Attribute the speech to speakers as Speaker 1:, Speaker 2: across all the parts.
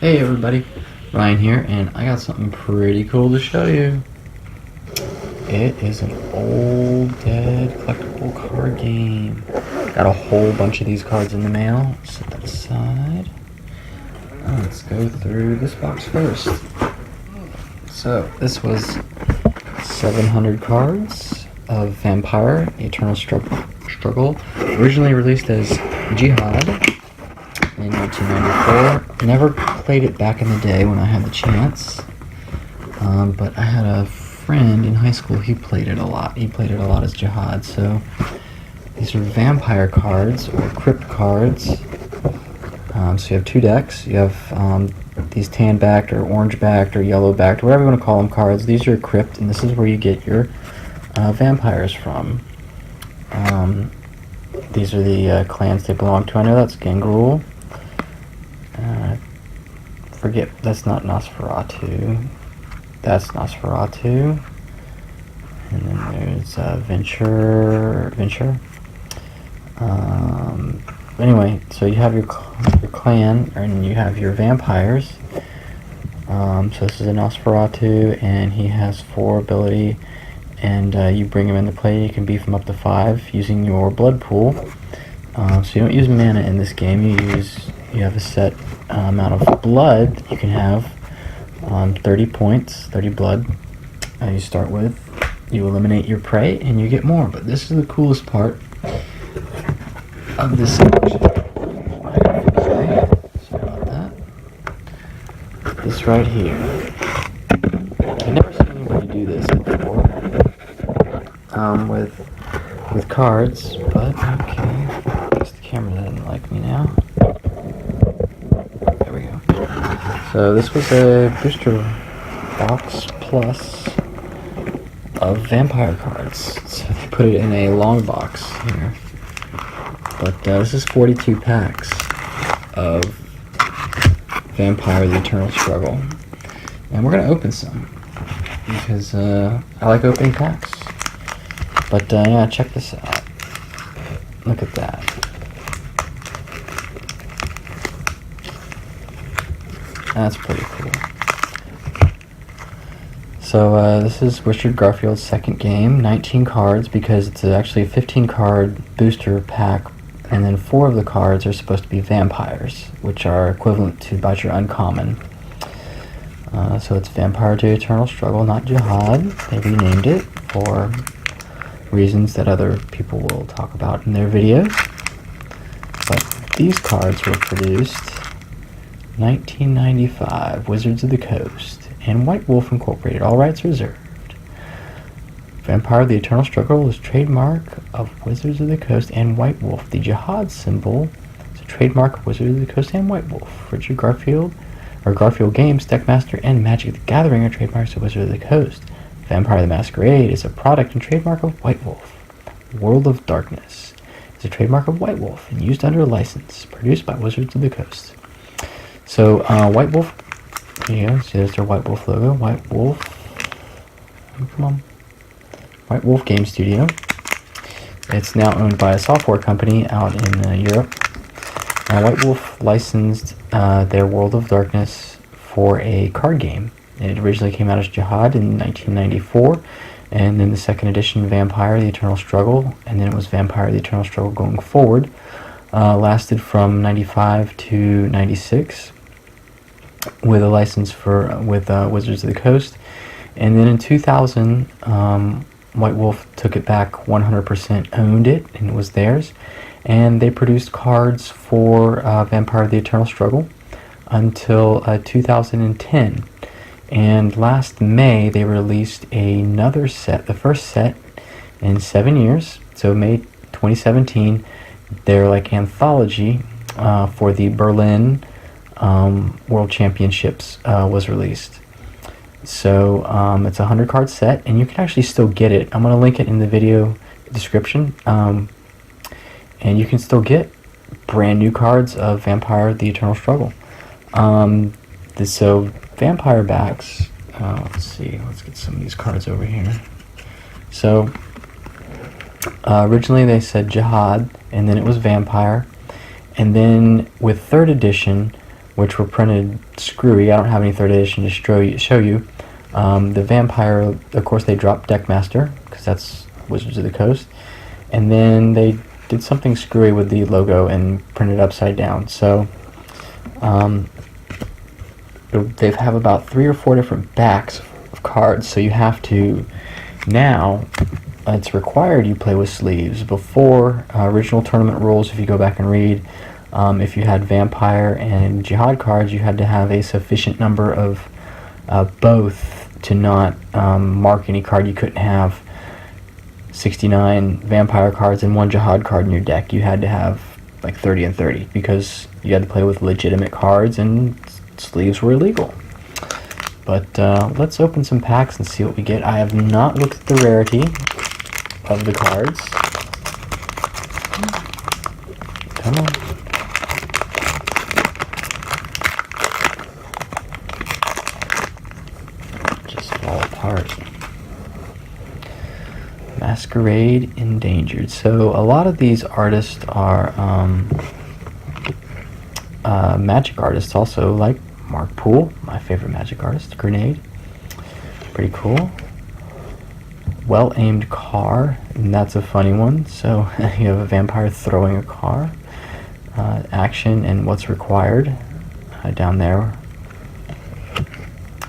Speaker 1: Hey everybody, Ryan here, and I got something pretty cool to show you. It is an old dead collectible card game. Got a whole bunch of these cards in the mail. Set that aside. Let's go through this box first. So this was 700 cards of Vampire: The Eternal Struggle, originally released as Jyhad in 1994. Never played it back in the day when I had the chance, but I had a friend in high school. He played it a lot. He played it a lot as Jyhad. So these are vampire cards or crypt cards. So you have two decks. You have these tan backed or orange backed or yellow backed, whatever you want to call them, cards. These are crypt, and this is where you get your vampires from. These are the clans they belong to. I know that's Gangrel. Forget, that's not Nosferatu. That's Nosferatu. And then there's Venture. Anyway, so you have your clan, and you have your vampires. So this is a Nosferatu, and he has 4 ability, and you bring him into play. You can beef him up to 5 using your blood pool. So you don't use mana in this game. You have a set amount of blood you can have. 30 points, 30 blood. You start with. You eliminate your prey, and you get more. But this is the coolest part of this section. Sorry about that. This right here. I've never seen anybody do this before. With cards, but okay. I guess the camera doesn't like me now. There we go. So this was a booster box plus of vampire cards. So they put it in a long box here. But this is 42 packs of Vampire: The Eternal Struggle. And we're going to open some, because I like opening packs. But yeah, check this out. Look at that. That's pretty cool. So this is Richard Garfield's second game, 19 cards, because it's actually a 15 card booster pack, and then 4 of the cards are supposed to be vampires, which are equivalent to about your uncommon. So it's Vampire: The Eternal Struggle, not Jyhad. They renamed it for reasons that other people will talk about in their videos. But these cards were produced 1995, Wizards of the Coast, and White Wolf Incorporated, all rights reserved. Vampire: The Eternal Struggle is trademark of Wizards of the Coast and White Wolf. The Jyhad symbol is a trademark of Wizards of the Coast and White Wolf. Richard Garfield, or Garfield Games, Deckmaster, and Magic the Gathering are trademarks of Wizards of the Coast. Vampire the Masquerade is a product and trademark of White Wolf. World of Darkness is a trademark of White Wolf and used under a license, produced by Wizards of the Coast. So, White Wolf, here you go, see there's their White Wolf logo. White Wolf, come on. White Wolf Game Studio. It's now owned by a software company out in Europe. White Wolf licensed their World of Darkness for a card game. It originally came out as Jyhad in 1994, and then the second edition, Vampire: The Eternal Struggle, and then it was Vampire: The Eternal Struggle going forward. Lasted from 95 to 96 with a license with Wizards of the Coast. And then in 2000, White Wolf took it back, 100% owned it, and it was theirs. And they produced cards for Vampire: The Eternal Struggle until 2010. And last May, they released another set, the first set in 7 years. So May 2017, their like anthology for the Berlin World Championships was released. So it's a 100 card set, and you can actually still get it. I'm going to link it in the video description. And you can still get brand new cards of Vampire: The Eternal Struggle. So vampire backs, let's see, let's get some of these cards over here. So originally they said Jyhad, and then it was Vampire, and then with 3rd edition which were printed screwy. I don't have any 3rd edition to show you. The Vampire, of course, they dropped Deckmaster, because that's Wizards of the Coast. And then they did something screwy with the logo and printed it upside down. So they have about 3 or 4 different backs of cards. So you have to, now, it's required you play with sleeves. Before, original tournament rules, if you go back and read, if you had Vampire and Jyhad cards, you had to have a sufficient number of both to not mark any card. You couldn't have 69 Vampire cards and 1 Jyhad card in your deck. You had to have like 30 and 30, because you had to play with legitimate cards and sleeves were illegal. But let's open some packs and see what we get. I have not looked at the rarity of the cards. Come on. Just fall apart. Masquerade Endangered. So a lot of these artists are Magic artists also, like Mark Poole, my favorite Magic artist. Grenade. Pretty cool. Well-aimed car, and that's a funny one. So you have a vampire throwing a car. Action and what's required down there.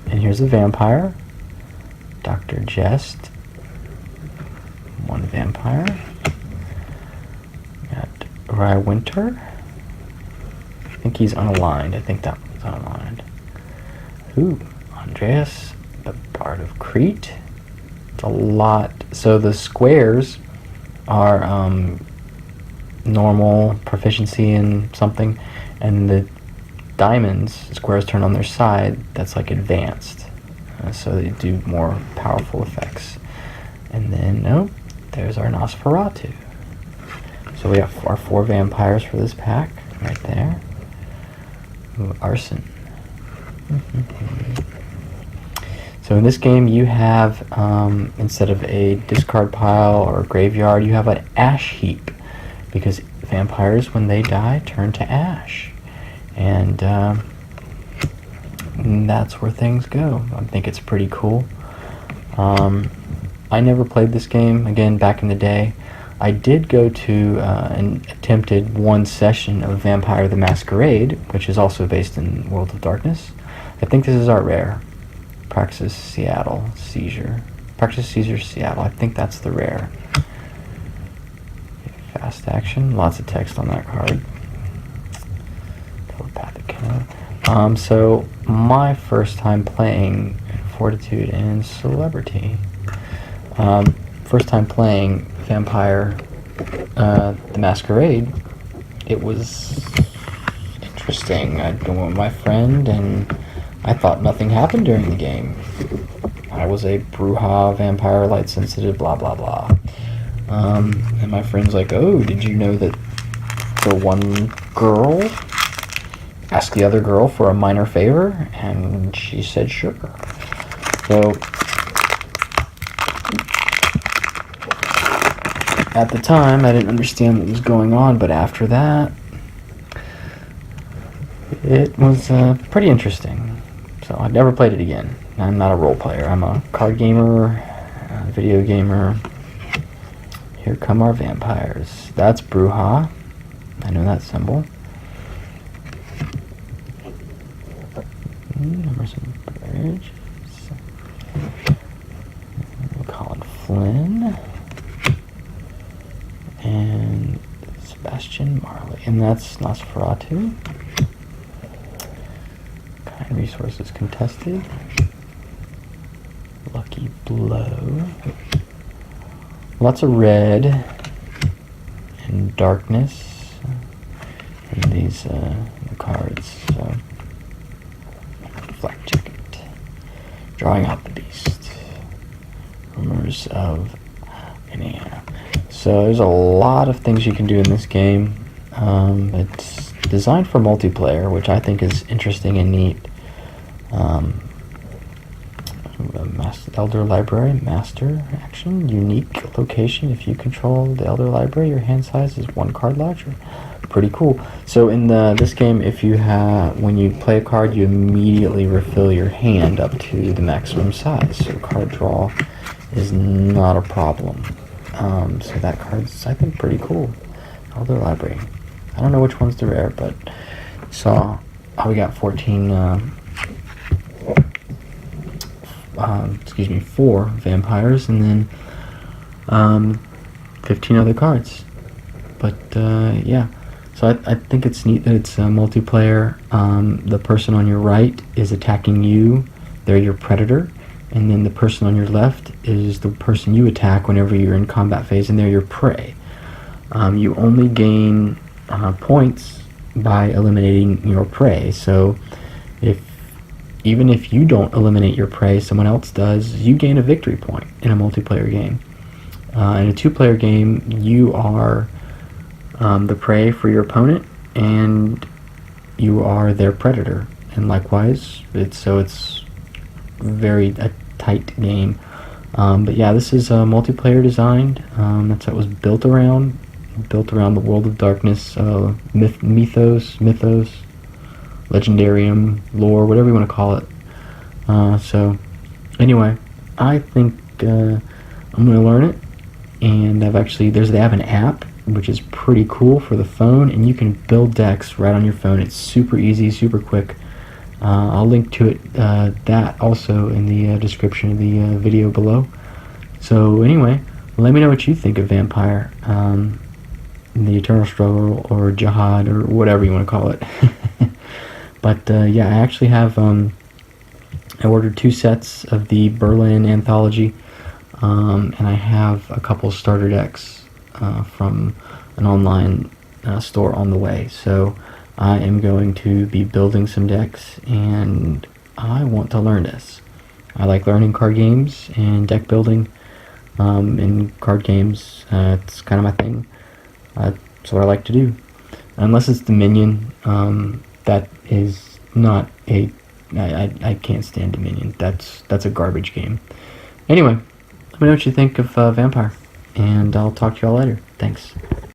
Speaker 1: And here's a vampire. Dr. Jest. 1 vampire. Got Rye Winter. I think he's unaligned. I think that one's unaligned. Ooh, Andreas, the Bard of Crete. It's a lot. So the squares are normal proficiency in something, and the diamonds, squares turn on their side, that's like advanced. So they do more powerful effects. And then, oh, there's our Nosferatu. So we have our 4 vampires for this pack, right there. Ooh, Arson. So in this game you have, instead of a discard pile or a graveyard, you have an ash heap. Because vampires, when they die, turn to ash. And that's where things go. I think it's pretty cool. I never played this game, again, back in the day. I did go to and attempted 1 session of Vampire the Masquerade, which is also based in World of Darkness. I think this is our rare. Praxis Seattle Seizure. Praxis Seizure Seattle. I think that's the rare. Fast action. Lots of text on that card. Telepathic killer. So my first time playing Fortitude and Celebrity. First time playing Vampire the Masquerade, it was interesting. I'd go with my friend, and I thought nothing happened during the game. I was a Bruja vampire, light sensitive, blah blah blah. And my friend's like, oh, did you know that the one girl asked the other girl for a minor favor? And she said sure. So at the time, I didn't understand what was going on, but after that, it was pretty interesting. So I've never played it again. I'm not a role player. I'm a card gamer, a video gamer. Here come our vampires. That's Bruja. I know that symbol. Emerson Bridge. Colin Flynn. And Sebastian Marley. And that's Nosferatu. Kind resources contested. Lucky Blow. Lots of red and darkness in these cards. So, Flak Jacket. Drawing out the Beast. Rumors of Indiana. So there's a lot of things you can do in this game. It's designed for multiplayer, which I think is interesting and neat. Elder Library, Master Action, Unique Location. If you control the Elder Library, your hand size is 1 card larger. Pretty cool. So in this game, if you when you play a card, you immediately refill your hand up to the maximum size. So card draw is not a problem. So that card's, I think, pretty cool. Elder Library. I don't know which one's the rare, but we got 4 vampires, and then 15 other cards. But yeah, so I think it's neat that it's multiplayer. The person on your right is attacking you. They're your predator. And then the person on your left is the person you attack whenever you're in combat phase, and they're your prey. You only gain points by eliminating your prey. So even if you don't eliminate your prey, someone else does, you gain a victory point in a multiplayer game. In a 2-player game, you are the prey for your opponent, and you are their predator. And likewise, it's very a tight game. But yeah, this is multiplayer designed. That's what it was built around the World of Darkness, mythos, legendarium, lore, whatever you want to call it. So anyway, I think I'm going to learn it, and they have an app which is pretty cool for the phone, and you can build decks right on your phone. It's super easy, super quick. I'll link to it, that also in the description of the video below. So anyway, let me know what you think of Vampire, the Eternal Struggle, or Jyhad, or whatever you want to call it. But yeah, I actually have I ordered 2 sets of the Berlin Anthology, and I have a couple starter decks from an online store on the way. So I am going to be building some decks, and I want to learn this. I like learning card games and deck building in card games. It's kind of my thing. It's what I like to do. Unless it's Dominion, that is not I can't stand Dominion. That's a garbage game. Anyway, let me know what you think of Vampire, and I'll talk to y'all later. Thanks.